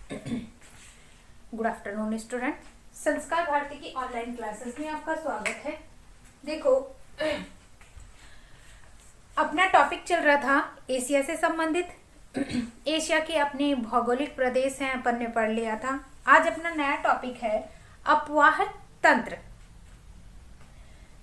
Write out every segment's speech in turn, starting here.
Good afternoon student. संस्कार भारती की online classes में आपका स्वागत है। देखो, अपना टॉपिक चल रहा था एशिया से संबंधित। एशिया के अपने भौगोलिक प्रदेश हैं, अपन ने पढ़ लिया था। आज अपना नया टॉपिक है अपवाह तंत्र।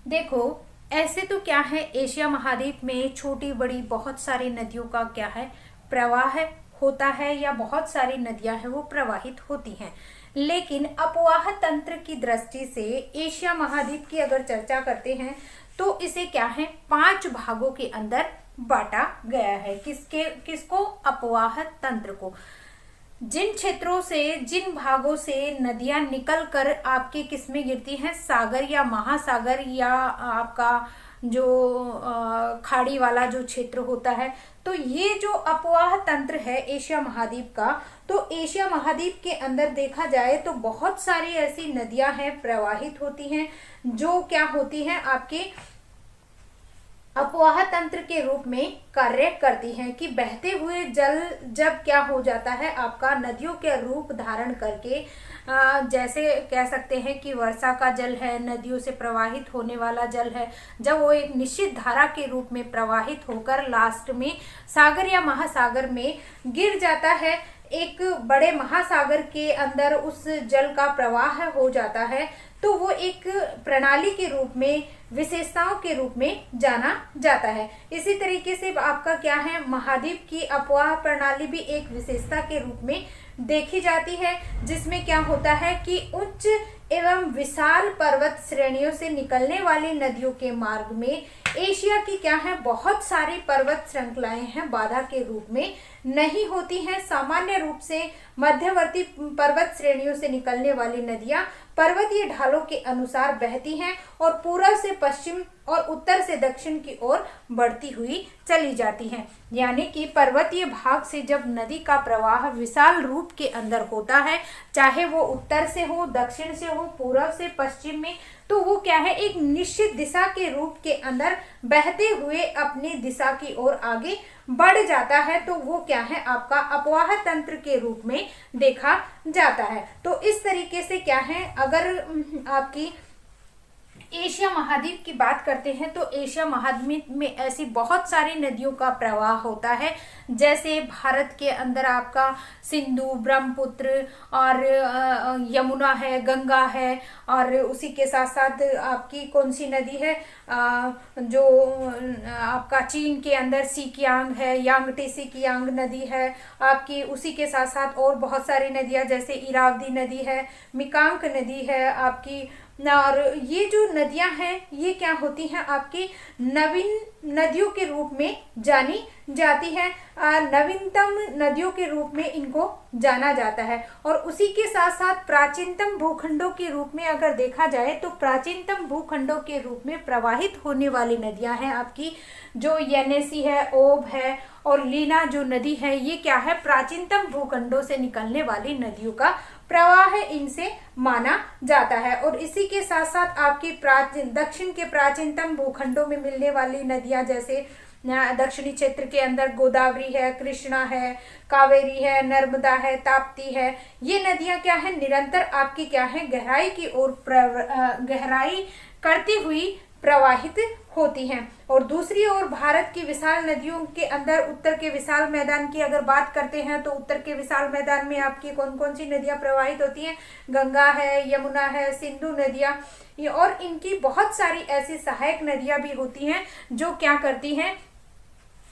देखो, ऐसे तो क्या है, एशिया महाद्वीप में छोटी बड़ी बहुत सारी नदियों का क्या है, प्रवाह होता है, या बहुत सारी नदियां हैं वो प्रवाहित होती हैं। लेकिन अपवाह तंत्र की दृष्टि से एशिया महाद्वीप की अगर चर्चा करते हैं तो इसे क्या है, 5 भागों के अंदर बांटा गया है। किसको? अपवाह तंत्र को। जिन क्षेत्रों से, जिन भागों से नदियां निकलकर आपके किस में गिरती हैं, सागर या महासागर या आपका जो खाड़ी वाला जो क्षेत्र होता है, तो ये जो अपवाह तंत्र है एशिया महाद्वीप का, तो एशिया महाद्वीप के अंदर देखा जाए तो बहुत सारी ऐसी नदियां हैं प्रवाहित होती हैं जो क्या होती हैं, आपके अपवाह तंत्र के रूप में कार्य करती हैं। कि बहते हुए जल जब क्या हो जाता है, आपका नदियों के रूप धारण करके, जैसे कह सकते हैं कि वर्षा का जल है, नदियों से प्रवाहित होने वाला जल है, जब वो एक निश्चित धारा के रूप में प्रवाहित होकर लास्ट में सागर या महासागर में गिर जाता है, एक बड़े महासागर के अंदर उस जल का प्रवाह हो जाता है, तो वो एक प्रणाली के रूप में, विशेषताओं के रूप में जाना जाता है। इसी तरीके से आपका क्या है, महाद्वीप की अपवाह प्रणाली भी एक विशेषता के रूप में देखी जाती है, जिसमें क्या होता है कि उच्च एवं विशाल पर्वत श्रेणियों से निकलने वाली नदियों के मार्ग में एशिया की क्या है, बहुत सारी पर्वत श्रृंखलाएं हैं, बाधा के रूप में नहीं होती हैं। सामान्य रूप से मध्यवर्ती पर्वत श्रेणियों से निकलने वाली नदियां पर्वतीय ढालों के अनुसार बहती हैं और पूर्व से पश्चिम और उत्तर से दक्षिण की ओर बढ़ती हुई चली जाती हैं। यानी कि पर्वतीय भाग से जब नदी का प्रवाह विशाल रूप के अंदर होता है, चाहे वो उत्तर से हो, दक्षिण से हो, पूर्व से पश्चिम में, तो वो क्या है, एक निश्चित दिशा के रूप के अंदर बहते हुए अपनी दिशा की ओर आगे बढ़ जाता है, तो वो क्या है, आपका अपवाह तंत्र के रूप में देखा जाता है। तो इस तरीके से क्या है, अगर आपकी एशिया महाद्वीप की बात करते हैं तो एशिया महाद्वीप में ऐसी बहुत सारी नदियों का प्रवाह होता है। जैसे भारत के अंदर आपका सिंधु, ब्रह्मपुत्र और यमुना है, गंगा है, और उसी के साथ साथ आपकी कौन सी नदी है, जो आपका चीन के अंदर सीकियांग है, यांगटी सीकियांग नदी है आपकी। उसी के साथ साथ और बहुत सारी नदियां, जैसे इरावदी नदी है, मिकांक नदी है आपकी। और ये जो नदियां हैं ये क्या होती हैं, आपकी नवीन नदियों के रूप में जानी जाती है, नवीनतम नदियों के रूप में इनको जाना जाता है। और उसी के साथ साथ प्राचीनतम भूखंडों के रूप में अगर देखा जाए तो प्राचीनतम भूखंडों के रूप में प्रवाहित होने वाली नदियां हैं आपकी, जो येनेसी है, ओब है और लीना जो नदी है, ये क्या है, प्राचीनतम भूखंडों से निकलने वाली नदियों का प्रवाह है, इनसे माना जाता है। और इसी के साथ साथ आपकी दक्षिण के प्राचीनतम भूखंडों में मिलने वाली नदियां, जैसे दक्षिणी क्षेत्र के अंदर गोदावरी है, कृष्णा है, कावेरी है, नर्मदा है, ताप्ती है, ये नदियां क्या है, निरंतर आपकी क्या है, गहराई की ओर गहराई करती हुई प्रवाहित होती हैं। और दूसरी ओर भारत की विशाल नदियों के अंदर उत्तर के विशाल मैदान की अगर बात करते हैं तो उत्तर के विशाल मैदान में आपकी कौन कौन सी नदियां प्रवाहित होती हैं, गंगा है, यमुना है, सिंधु नदियां, और इनकी बहुत सारी ऐसी सहायक नदियां भी होती हैं जो क्या करती हैं,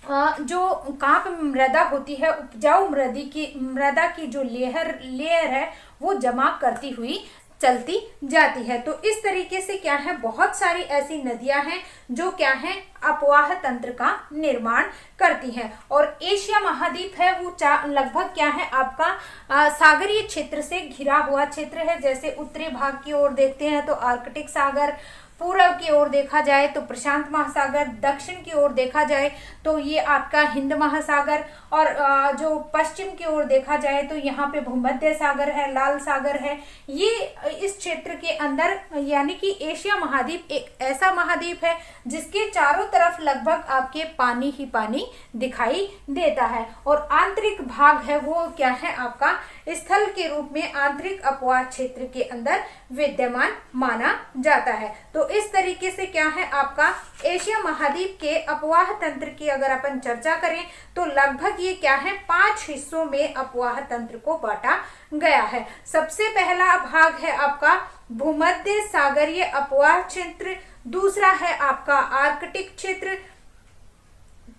जो कांप मृदा होती है, उपजाऊ मृदा की जो लेयर है वो जमा करती हुई चलती जाती है। तो इस तरीके से क्या है, बहुत सारी ऐसी नदियां हैं जो क्या है, अपवाह तंत्र का निर्माण करती हैं। और एशिया महाद्वीप है वो लगभग क्या है, आपका सागरीय क्षेत्र से घिरा हुआ क्षेत्र है। जैसे उत्तरी भाग की ओर देखते हैं तो आर्कटिक सागर, पूर्व की ओर देखा जाए तो प्रशांत महासागर, दक्षिण की ओर देखा जाए तो ये आपका हिंद महासागर, और जो पश्चिम की ओर देखा जाए तो यहाँ पे भूमध्य सागर है, लाल सागर है। ये इस क्षेत्र के अंदर, यानी कि एशिया महाद्वीप एक ऐसा महाद्वीप है जिसके चारों तरफ लगभग आपके पानी ही पानी दिखाई देता है। और आंतरिक भाग है वो क्या है, आपका स्थल के रूप में आंतरिक अपवाह क्षेत्र के अंदर विद्यमान माना जाता है। तो इस तरीके से क्या है आपका एशिया महाद्वीप के अपवाह तंत्र की अगर अपन चर्चा करें तो लगभग ये क्या है 5 हिस्सों में अपवाह तंत्र को बांटा गया है। सबसे पहला भाग है आपका भूमध्य सागरीय अपवाह क्षेत्र, दूसरा है आपका आर्कटिक क्षेत्र,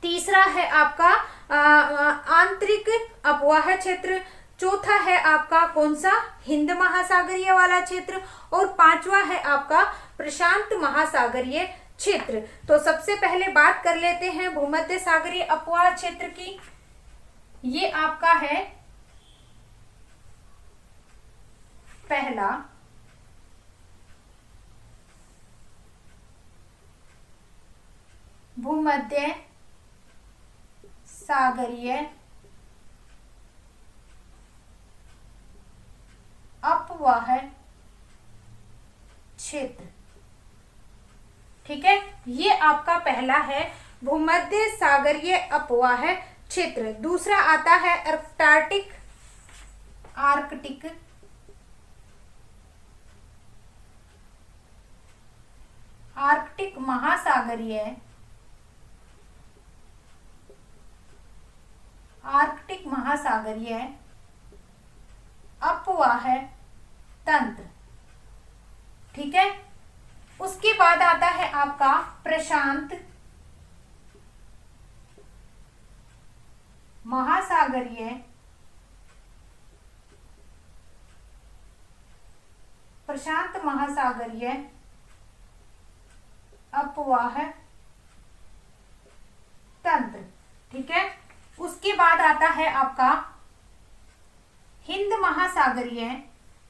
तीसरा है आपका आंतरिक अपवाह क्षेत्र, चौथा है आपका कौन सा हिंद महासागरीय वाला क्षेत्र, और पांचवा है आपका प्रशांत महासागरीय क्षेत्र। तो सबसे पहले बात कर लेते हैं भूमध्य सागरीय अपवाह क्षेत्र की। ये आपका है पहला भूमध्य सागरीय अपवाह क्षेत्र। ठीक है, ये आपका पहला है भूमध्य सागरीय अपवाह क्षेत्र। दूसरा आता है आर्कटिक महासागरीय अपवाह तंत्र। ठीक है, उसके बाद आता है आपका प्रशांत महासागरीय अपवाह तंत्र। ठीक है, उसके बाद आता है आपका हिंद महासागरीय,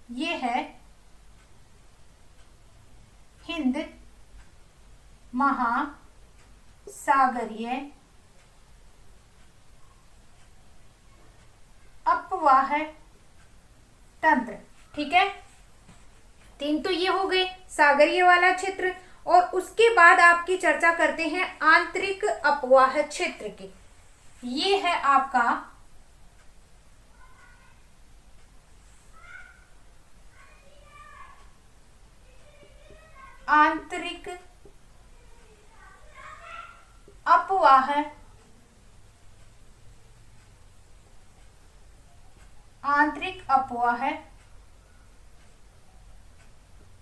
ये है हिंद महासागरीय अपवाह तंत्र। ठीक है, 3 तो ये हो गए सागरीय वाला क्षेत्र, और उसके बाद आपकी चर्चा करते हैं आंतरिक अपवाह क्षेत्र की। ये है आपका आंतरिक अपवाह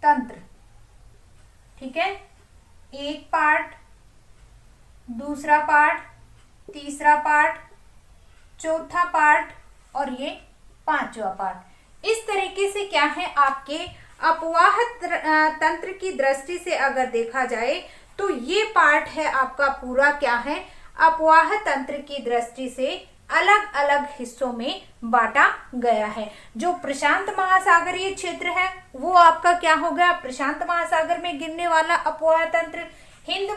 तंत्र। ठीक है, एक पार्ट, दूसरा पार्ट, तीसरा पार्ट, चौथा पार्ट और ये 5वां पार्ट। इस तरीके से क्या है आपके अपवाह तंत्र की दृष्टि से अगर देखा जाए तो ये पार्ट है आपका पूरा क्या है अपवाह तंत्र की दृष्टि से अलग अलग हिस्सों में बांटा गया है। जो प्रशांत महासागरीय क्षेत्र है वो आपका क्या हो गया, प्रशांत महासागर में गिरने वाला अपवाह तंत्र। हिंद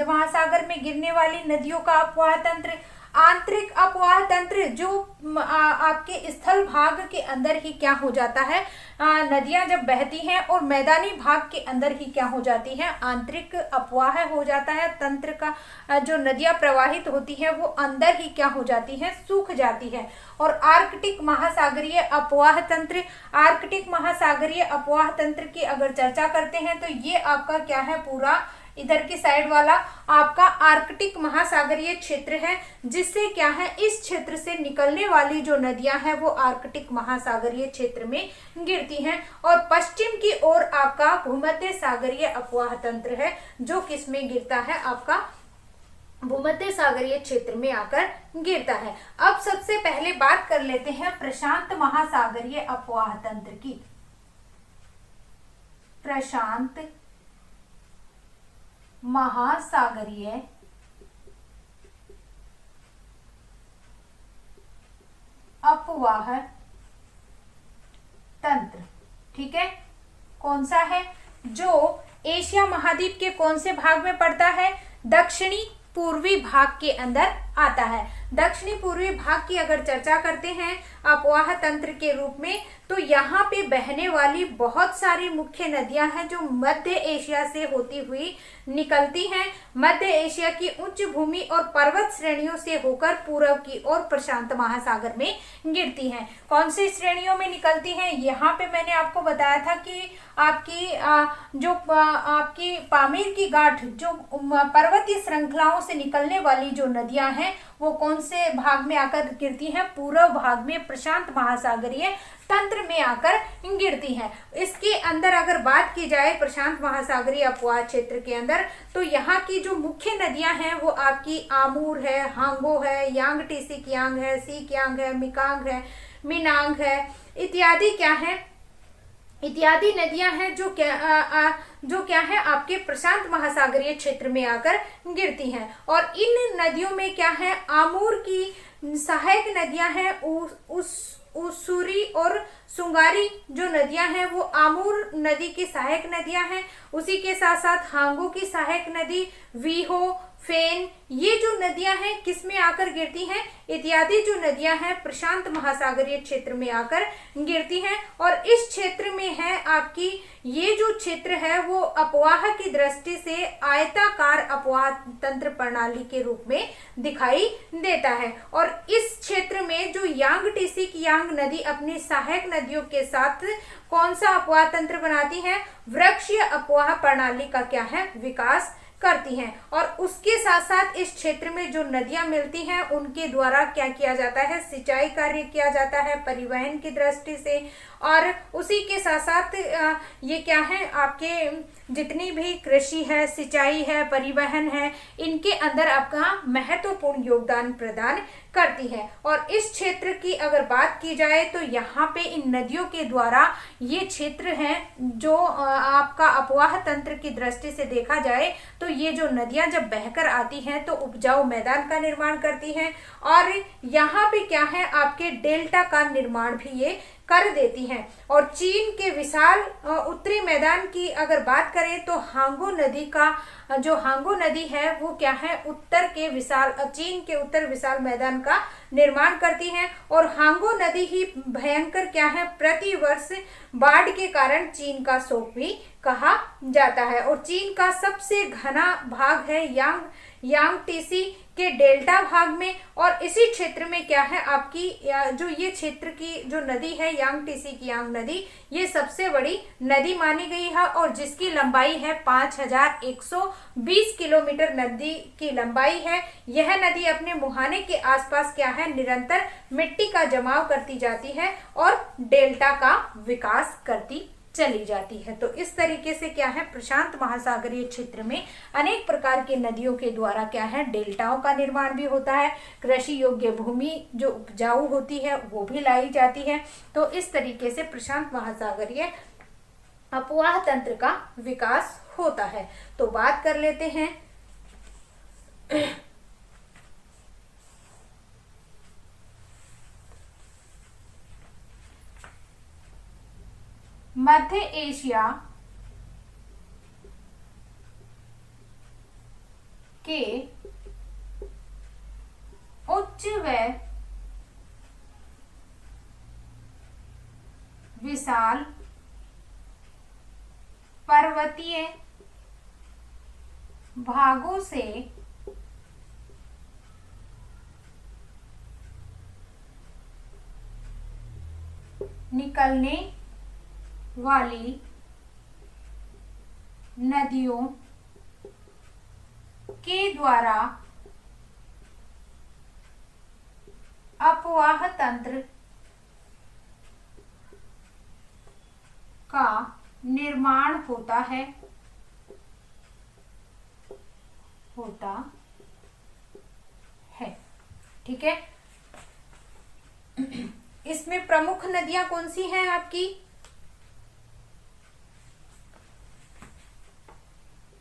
महासागर में गिरने वाली नदियों का अपवाह तंत्र। आंतरिक अपवाह तंत्र जो आपके स्थल भाग के अंदर ही क्या हो जाता है, नदियां जब बहती हैं और मैदानी भाग के अंदर ही क्या हो जाती है, आंतरिक अपवाह हो जाता है। तंत्र का जो नदियां प्रवाहित होती है वो अंदर ही क्या हो जाती है, सूख जाती है। और आर्कटिक महासागरीय अपवाह तंत्र, आर्कटिक महासागरीय अपवाह तंत्र की अगर चर्चा करते हैं तो ये आपका क्या है, पूरा इधर की साइड वाला आपका आर्कटिक महासागरीय क्षेत्र है, जिससे क्या है इस क्षेत्र से निकलने वाली जो नदियां हैं वो आर्कटिक महासागरीय क्षेत्र में गिरती हैं। और पश्चिम की ओर आपका भूमध्य सागरीय अपवाह तंत्र है जो किस में गिरता है, आपका भूमध्य सागरीय क्षेत्र में आकर गिरता है। अब सबसे पहले बात कर लेते हैं प्रशांत महासागरीय अपवाह तंत्र की। प्रशांत महासागरीय अपवाह तंत्र। ठीक है, कौन सा है, जो एशिया महाद्वीप के कौन से भाग में पड़ता है, दक्षिणी पूर्वी भाग के अंदर आता है। दक्षिणी पूर्वी भाग की अगर चर्चा करते हैं अपवाह तंत्र के रूप में, तो यहाँ पे बहने वाली बहुत सारी मुख्य नदियां हैं जो मध्य एशिया से होती हुई निकलती हैं। मध्य एशिया की उच्च भूमि और पर्वत श्रेणियों से होकर पूर्व की ओर प्रशांत महासागर में गिरती हैं। कौन सी श्रेणियों में निकलती हैं? यहाँ पे मैंने आपको बताया था कि आपकी आपकी पामीर की गांठ जो पर्वतीय श्रृंखलाओं से निकलने वाली जो नदियां हैं वो कौन से भाग में आकर गिरती हैं? पूर्व भाग में प्रशांत महासागरीय तंत्र में आकर गिरती हैं। इसके अंदर अगर बात की जाए प्रशांत महासागरीय अपवाह क्षेत्र के अंदर, तो यहाँ की जो मुख्य नदियां हैं वो आपकी आमूर है, हांगो है, यांगटीसी कियांग है, सी कियांग है, मिकांग है, मिनांग है इत्यादि क्या है, इत्यादि नदियां हैं जो क्या है आपके प्रशांत महासागरीय क्षेत्र में आकर गिरती हैं। और इन नदियों में क्या है, आमूर की सहायक नदियां हैं उसूरी और सुंगारी जो नदियां हैं वो आमूर नदी की सहायक नदियां हैं। उसी के साथ साथ हांगो की सहायक नदी वीहो, फेन, ये जो नदियां हैं किस में आकर गिरती हैं? इत्यादि जो नदियां हैं प्रशांत महासागरीय क्षेत्र में आकर गिरती हैं। और इस क्षेत्र में है आपकी ये जो क्षेत्र है वो अपवाह की दृष्टि से आयताकार अपवाह तंत्र प्रणाली के रूप में दिखाई देता है। और इस क्षेत्र में जो यांगटीसी कियांग नदी अपनी सहायक नदियों के साथ कौन सा अपवाह तंत्र बनाती है? वृक्षीय अपवाह प्रणाली का क्या है, विकास करती हैं। और उसके साथ साथ इस क्षेत्र में जो नदियां मिलती हैं उनके द्वारा क्या किया जाता है, सिंचाई कार्य किया जाता है परिवहन की दृष्टि से। और उसी के साथ साथ ये क्या है आपके जितनी भी कृषि है, सिंचाई है, परिवहन है, इनके अंदर आपका महत्वपूर्ण योगदान प्रदान करती है। और इस क्षेत्र की अगर बात की जाए तो यहाँ पे इन नदियों के द्वारा ये क्षेत्र है जो आपका अपवाह तंत्र की दृष्टि से देखा जाए तो ये जो नदियां जब बहकर आती हैं तो उपजाऊ मैदान का निर्माण करती हैं। और यहाँ पे क्या है आपके डेल्टा का निर्माण भी ये कर देती हैं। और चीन के विशाल उत्तरी मैदान की अगर बात करें तो हांगो नदी का जो हांगो नदी है वो क्या है उत्तर के विशाल चीन के उत्तर विशाल मैदान का निर्माण करती है। और हांगो नदी ही भयंकर क्या है प्रति वर्ष बाढ़ के कारण चीन का शोक भी कहा जाता है। और चीन का सबसे घना भाग है यांगटीसी के डेल्टा भाग में। और इसी क्षेत्र में क्या है आपकी जो ये क्षेत्र की जो नदी है यांगटीसी कियांग नदी, ये सबसे बड़ी नदी मानी गई है और जिसकी लंबाई है 5120 किलोमीटर नदी की लंबाई है। यह नदी अपने मुहाने के आसपास क्या है निरंतर मिट्टी का जमाव करती जाती है और डेल्टा का विकास करती चली जाती है। तो इस तरीके से क्या है प्रशांत महासागरीय क्षेत्र में अनेक प्रकार के नदियों के द्वारा क्या है डेल्टाओं का निर्माण भी होता है, कृषि योग्य भूमि जो उपजाऊ होती है वो भी लाई जाती है। तो इस तरीके से प्रशांत महासागरीय अपवाह तंत्र का विकास होता है। तो बात कर लेते हैं मध्य एशिया के उच्च व विशाल पर्वतीय भागों से निकलने वाली नदियों के द्वारा अपवाह तंत्र का निर्माण होता है ठीक है। इसमें प्रमुख नदियां कौन सी हैं आपकी?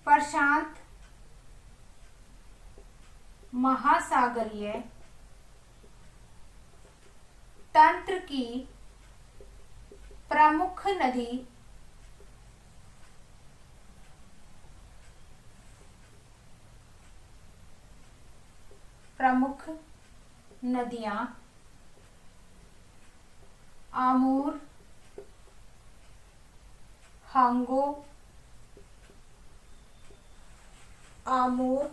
प्रशांत महासागरीय तंत्र की प्रमुख नदी नदियां आमूर, हांगो, आमूर,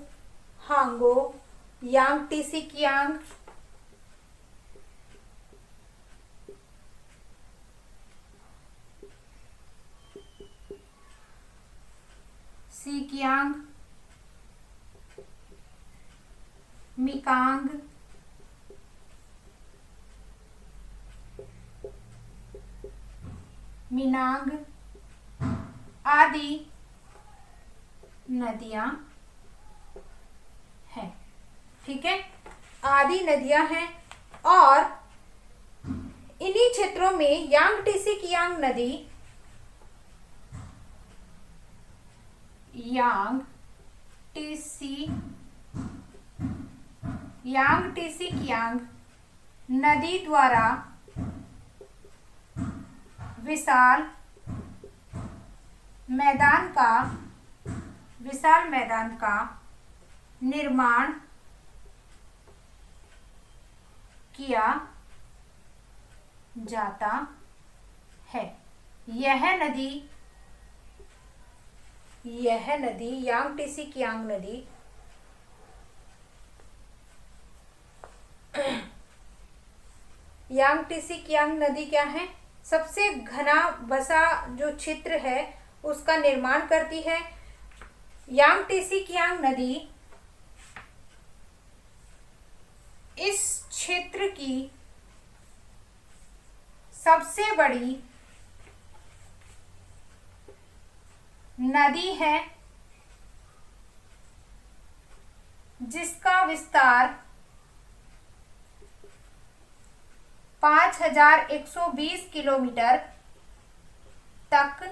हांगो, यांगटीसी कियांग, सीकियांग, मिकांग, मिनांग आदि नदियां हैं। ठीक है, आदि नदियां हैं। और इन्हीं क्षेत्रों में यांगटीसी कियांग नदी, यांगटीसी कियांग नदी द्वारा विशाल मैदान का निर्माण किया जाता है। यह नदी यांगटीसी कियांग नदी यांगटीसी कियांग नदी क्या है? सबसे घना बसा जो क्षेत्र है उसका निर्माण करती है। यांगटीसी कियांग नदी इस क्षेत्र की सबसे बड़ी नदी है, जिसका विस्तार 5120 किलोमीटर तक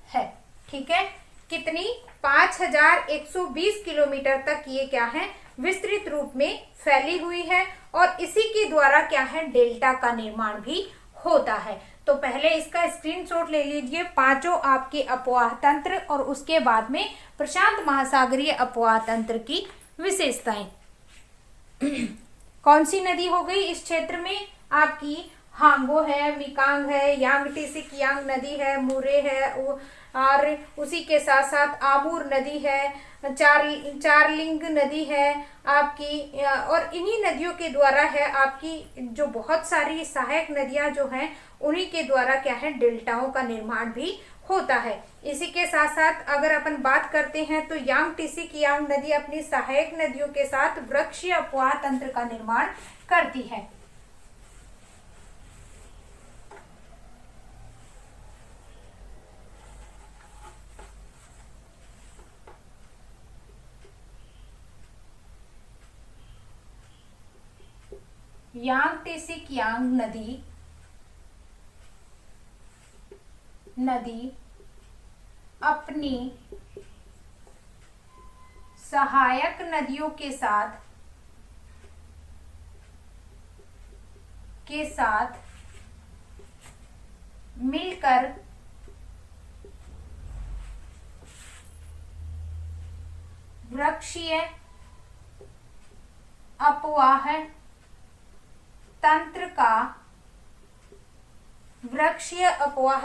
है। ठीक है, कितनी? 5120 किलोमीटर तक ये क्या है? विस्तृत रूप में फैली हुई है। और इसी के द्वारा क्या है? डेल्टा का निर्माण भी होता है। तो पहले इसका स्क्रीनशॉट ले लीजिए, पांचों आपके अपवाह तंत्र और उसके बाद में प्रशांत महासागरीय अपवाह तंत्र की विशेषताएं। कौन सी नदी हो गई इस क्षेत्र में? आपकी हांगो है, मिकांग है, यांगटीसी कियांग नदी है, मुरे है, और उसी के साथ साथ आमूर नदी है, चारलिंग नदी है आपकी। और इन्हीं नदियों के द्वारा है आपकी जो बहुत सारी सहायक नदियां जो हैं उन्हीं के द्वारा क्या है? डेल्टाओं का निर्माण भी होता है। इसी के साथ साथ अगर अपन बात करते हैं तो यांगटीसी कियांग नदी अपनी सहायक नदियों के साथ वृक्षीय अपवाह तंत्र का निर्माण करती है। यांगटीसी कियांग नदी अपनी सहायक नदियों के साथ मिलकर वृक्षीय अपवाह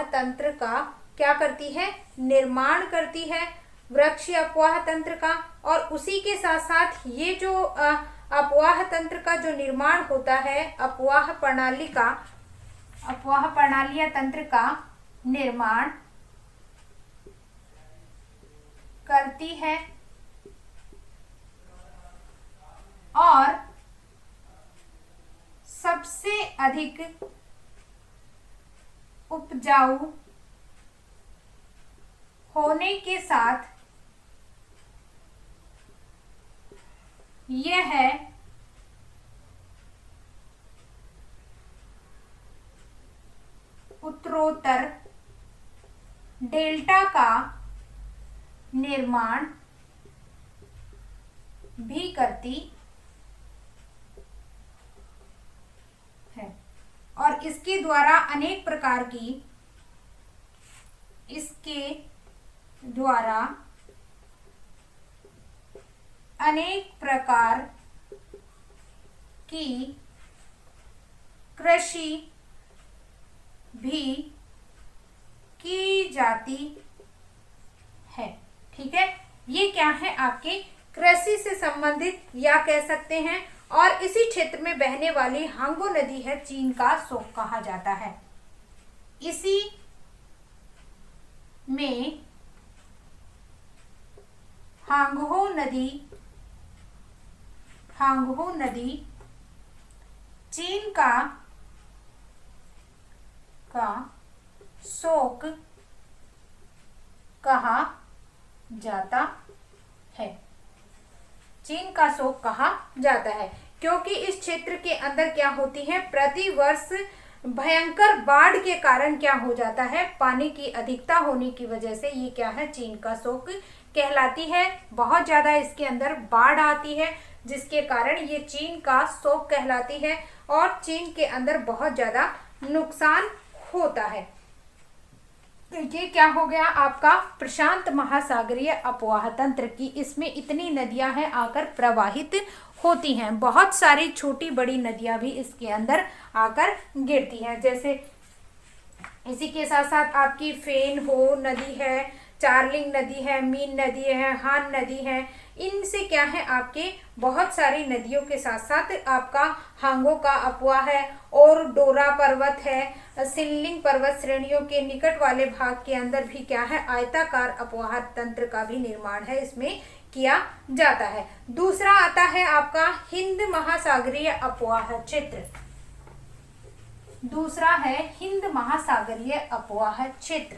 तंत्र का क्या करती है? निर्माण करती है, वृक्षीय अपवाह तंत्र का। और उसी के साथ साथ ये जो अपवाह तंत्र का जो निर्माण होता है, अपवाह प्रणाली या तंत्र का निर्माण करती है और सबसे अधिक उपजाऊ होने के साथ यह उत्तरोत्तर डेल्टा का निर्माण भी करती है। और इसके द्वारा अनेक प्रकार की कृषि भी की जाती है। ठीक है, ये क्या है आपके कृषि से संबंधित या कह सकते हैं। और इसी क्षेत्र में बहने वाली हांगो नदी है चीन का शोक कहा जाता है। इसी में हांगहो नदी चीन का शोक कहा जाता है। चीन का शोक कहा जाता है क्योंकि इस क्षेत्र के अंदर क्या होती है, प्रतिवर्ष भयंकर बाढ़ के कारण क्या हो जाता है, पानी की अधिकता होने की वजह से ये क्या है, चीन का शोक कहलाती है। बहुत ज्यादा इसके अंदर बाढ़ आती है जिसके कारण ये चीन का शोक कहलाती है और चीन के अंदर बहुत ज्यादा नुकसान होता है। ये क्या हो गया आपका प्रशांत महासागरीय अपवाह तंत्र की, इसमें इतनी नदियां हैं आकर प्रवाहित होती हैं। बहुत सारी छोटी बड़ी नदियां भी इसके अंदर आकर गिरती हैं। जैसे इसी के साथ साथ आपकी फेन हो नदी है, चार्लिंग नदी है, मीन नदी है, हान नदी है। इनसे क्या है आपके बहुत सारी नदियों के साथ साथ आपका हांगो का अपवाह है और डोरा पर्वत है। सिनलिंग पर्वत श्रेणियों के निकट वाले भाग के अंदर भी क्या है, आयताकार अपवाह तंत्र का भी निर्माण है इसमें किया जाता है। दूसरा आता है आपका हिंद महासागरीय अपवाह क्षेत्र। दूसरा है हिंद महासागरीय अपवाह क्षेत्र।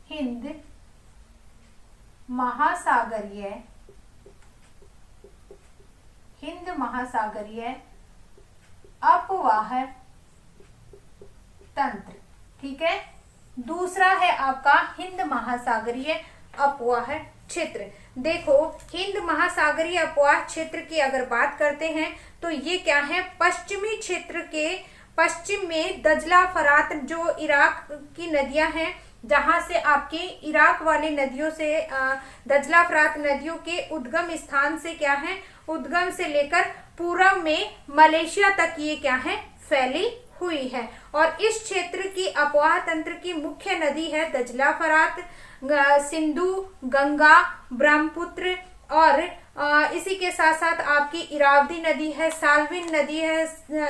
हिंद महासागरीय अपवाह तंत्र। ठीक है, दूसरा है आपका हिंद महासागरीय अपवाह क्षेत्र। देखो हिंद महासागरीय अपवाह क्षेत्र की अगर बात करते हैं तो ये क्या है, पश्चिमी क्षेत्र के पश्चिम में दजला फरात जो इराक की नदियां हैं, जहां से आपके इराक वाली नदियों से दजला फरात नदियों के उद्गम स्थान से क्या है, उद्गम से लेकर पूर्व में मलेशिया तक ये क्या है, फैली हुई है। और इस क्षेत्र की अपवाह तंत्र की मुख्य नदी है दजला फरात, सिंधु, गंगा, ब्रह्मपुत्र और इसी के साथ साथ आपकी इरावदी नदी है, साल्विन नदी है,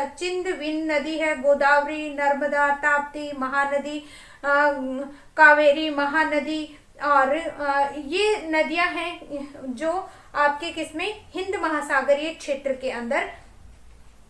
चिंदविन नदी है, गोदावरी, नर्मदा, ताप्ती महानदी, कावेरी महानदी। और ये नदियां हैं जो आपके किसमें, हिंद महासागरीय क्षेत्र के अंदर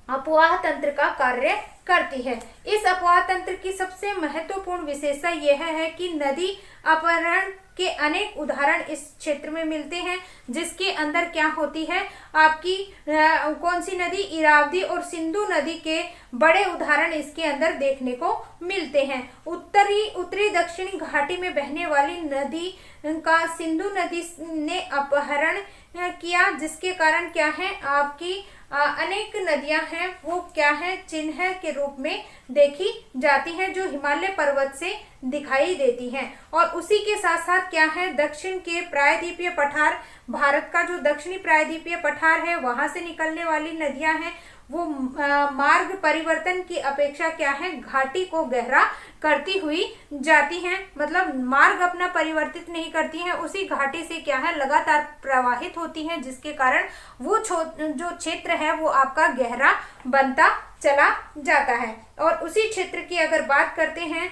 अपवाह तंत्र का कार्य करती है। इस अपवाह तंत्र की सबसे महत्वपूर्ण विशेषता यह है कि नदी अपहरण के अनेक उदाहरण इस क्षेत्र में मिलते हैं, जिसके अंदर क्या होती है आपकी कौन सी नदी, इरावदी और सिंधु नदी के बड़े उदाहरण इसके अंदर देखने को मिलते हैं। उत्तरी दक्षिणी घाटी में बहने वाली नदी का सिंधु नदी ने अपहरण किया, जिसके कारण क्या है आपकी अनेक नदियां हैं वो क्या है, चिन्ह के रूप में देखी जाती हैं जो हिमालय पर्वत से दिखाई देती हैं। और उसी के साथ साथ क्या है, दक्षिण के प्रायद्वीपीय पठार, भारत का जो दक्षिणी प्रायद्वीपीय पठार है वहां से निकलने वाली नदियां हैं वो मार्ग परिवर्तन की अपेक्षा क्या है, घाटी को गहरा करती हुई जाती हैं। मतलब मार्ग अपना परिवर्तित नहीं करती हैं, उसी घाटी से क्या है लगातार प्रवाहित होती हैं, जिसके कारण वो जो क्षेत्र है वो आपका गहरा बनता चला जाता है। और उसी क्षेत्र की अगर बात करते हैं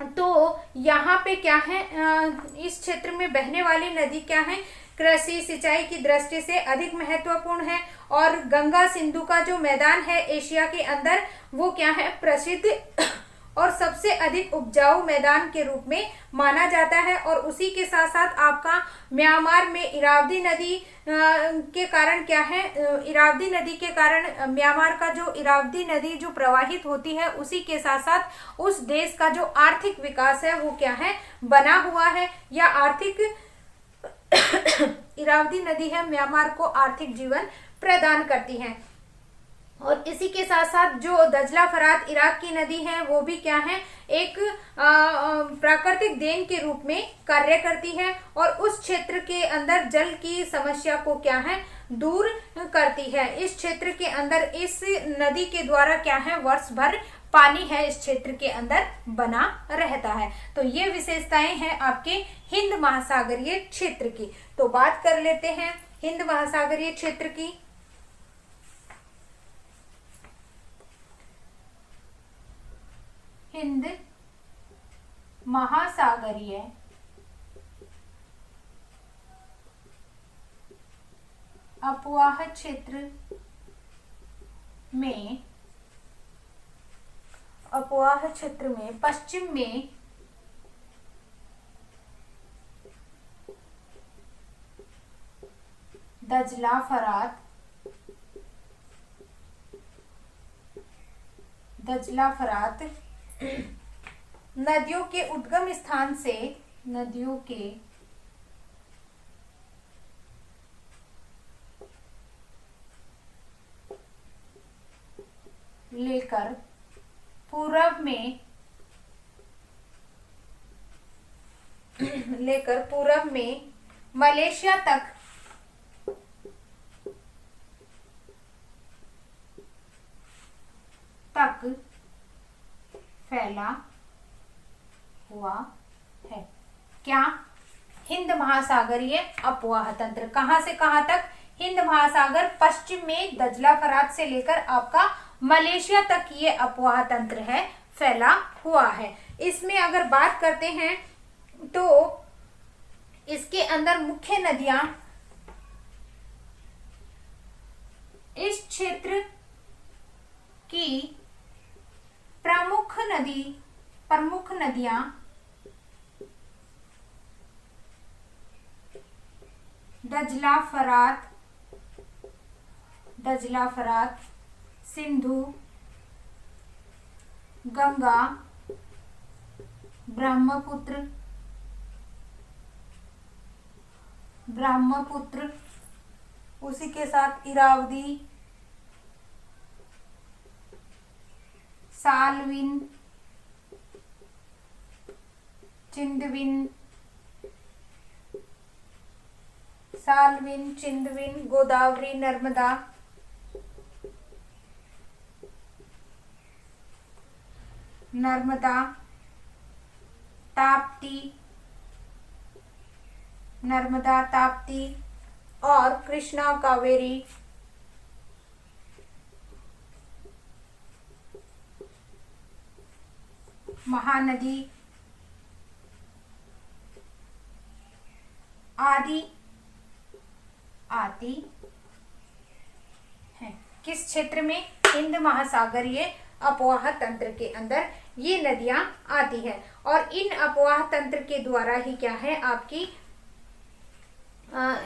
तो यहाँ पे क्या है, इस क्षेत्र में बहने वाली नदी क्या है, कृषि सिंचाई की दृष्टि से अधिक महत्वपूर्ण है। और गंगा सिंधु का जो मैदान है एशिया के अंदर वो क्या है, प्रसिद्ध और सबसे अधिक उपजाऊ मैदान के रूप में माना जाता है। और उसी के साथ साथ आपका म्यांमार में इरावदी नदी के कारण क्या है, इरावदी नदी के कारण म्यांमार का जो इरावदी नदी जो प्रवाहित होती है उसी के साथ साथ उस देश का जो आर्थिक विकास है वो क्या है, बना हुआ है। या आर्थिक इरावदी नदी है म्यांमार को आर्थिक जीवन प्रदान करती है। और इसी के साथ साथ जो दजला फरात इराक की नदी है वो भी क्या है, एक प्राकृतिक देन के रूप में कार्य करती है और उस क्षेत्र के अंदर जल की समस्या को क्या है, दूर करती है। इस क्षेत्र के अंदर इस नदी के द्वारा क्या है, वर्ष भर पानी है इस क्षेत्र के अंदर बना रहता है। तो ये विशेषताएं हैं आपके हिंद महासागरीय क्षेत्र की। तो बात कर लेते हैं हिंद महासागरीय क्षेत्र की। हिंद महासागरीय अपवाह क्षेत्र में पश्चिम में दजला फरात नदियों के उद्गम स्थान से लेकर पूरब में मलेशिया तक फैला हुआ है। क्या? हिंद महासागरीय अपवाह तंत्र कहां से कहां तक? हिंद महासागर पश्चिम में दजला फरात से लेकर आपका मलेशिया तक ये अपवाह तंत्र है फैला हुआ है। इसमें अगर बात करते हैं तो इसके अंदर मुख्य नदियां इस क्षेत्र की प्रमुख नदियां दजला फरात, सिंधु, गंगा, ब्रह्मपुत्र, उसी के साथ इरावदी, सालविन, चिंदविन, गोदावरी, नर्मदा, ताप्ती और कृष्णा, कावेरी, महानदी आदि आती है। किस क्षेत्र में? हिंद महासागरीय अपवाह तंत्र के अंदर ये नदियां आती है और इन अपवाह तंत्र के द्वारा ही क्या है आपकी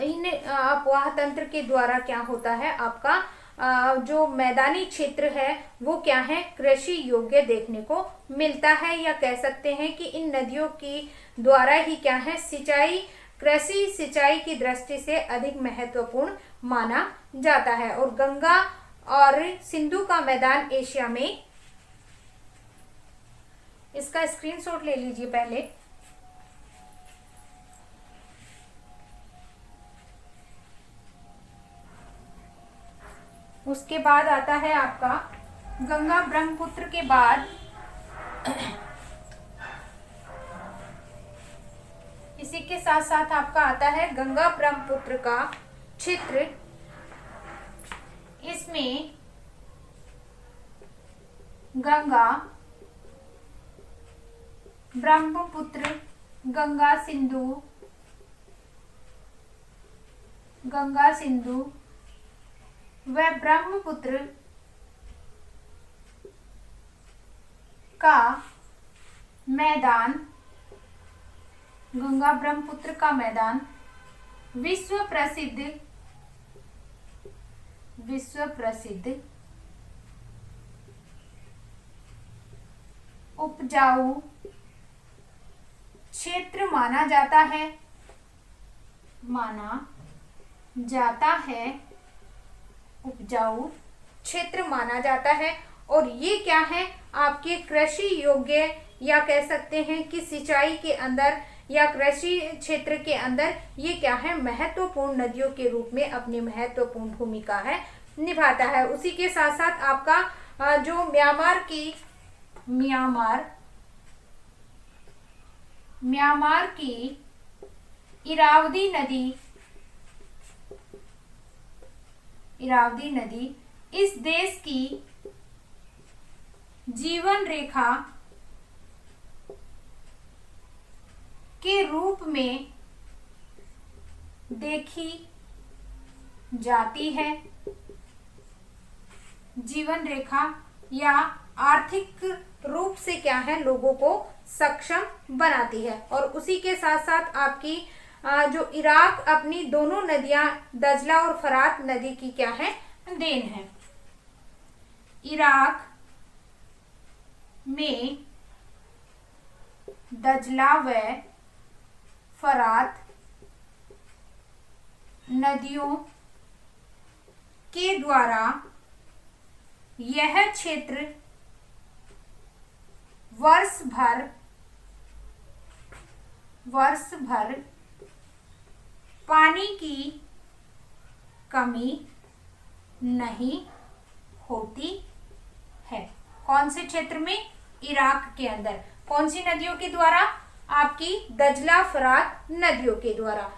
इन अपवाह तंत्र के द्वारा क्या होता है आपका जो मैदानी क्षेत्र है वो क्या है, कृषि योग्य देखने को मिलता है, या कह सकते हैं कि इन नदियों की द्वारा ही क्या है, कृषि सिंचाई की दृष्टि से अधिक महत्वपूर्ण माना जाता है। और गंगा और सिंधु का मैदान एशिया में, इसका स्क्रीनशॉट ले लीजिए पहले। उसके बाद आता है आपका गंगा ब्रह्मपुत्र के बाद इसी के साथ साथ आपका आता है गंगा ब्रह्मपुत्र का क्षेत्र। इसमें गंगा ब्रह्मपुत्र, गंगा सिंधु व ब्रह्मपुत्र का मैदान, गंगा ब्रह्मपुत्र का मैदान विश्व प्रसिद्ध उपजाऊ क्षेत्र माना जाता है, उपजाऊ क्षेत्र माना जाता है। और ये क्या है, आपके कृषि योग्य या कह सकते हैं कि सिंचाई के अंदर या कृषि क्षेत्र के अंदर ये क्या है, महत्वपूर्ण नदियों के रूप में अपनी महत्वपूर्ण भूमिका है निभाता है। उसी के साथ साथ आपका जो म्यांमार की इरावदी नदी इस देश की जीवन रेखा के रूप में देखी जाती है। जीवन रेखा या आर्थिक रूप से क्या है, लोगों को सक्षम बनाती है। और उसी के साथ साथ आपकी जो इराक अपनी दोनों नदियां दजला और फरात नदी की क्या है, देन है। इराक में दजला व फरात नदियों के द्वारा यह क्षेत्र वर्ष भर पानी की कमी नहीं होती है। कौन से क्षेत्र में, इराक के अंदर। कौन सी नदियों के द्वारा, आपकी दजला फरात नदियों के द्वारा।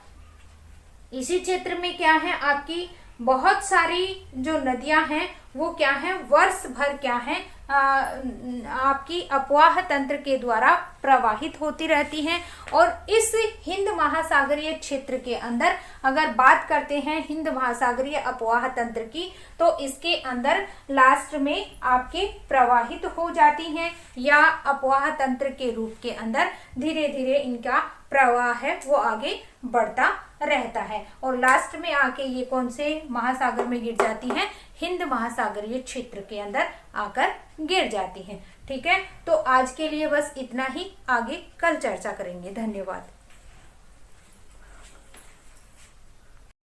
इसी क्षेत्र में क्या है, आपकी बहुत सारी जो नदियां हैं वो क्या है, वर्ष भर क्या है, आपकी अपवाह तंत्र के द्वारा प्रवाहित होती रहती हैं। और इस हिंद महासागरीय क्षेत्र के अंदर अगर बात करते हैं हिंद महासागरीय अपवाह तंत्र की, तो इसके अंदर लास्ट में आपके प्रवाहित हो जाती हैं या अपवाह तंत्र के रूप के अंदर धीरे धीरे इनका प्रवाह है वो आगे बढ़ता रहता है। और लास्ट में आके ये कौन से महासागर में गिर जाती हैं, हिंद महासागरीय क्षेत्र के अंदर आकर गिर जाती हैं। ठीक है, तो आज के लिए बस इतना ही, आगे कल चर्चा करेंगे। धन्यवाद।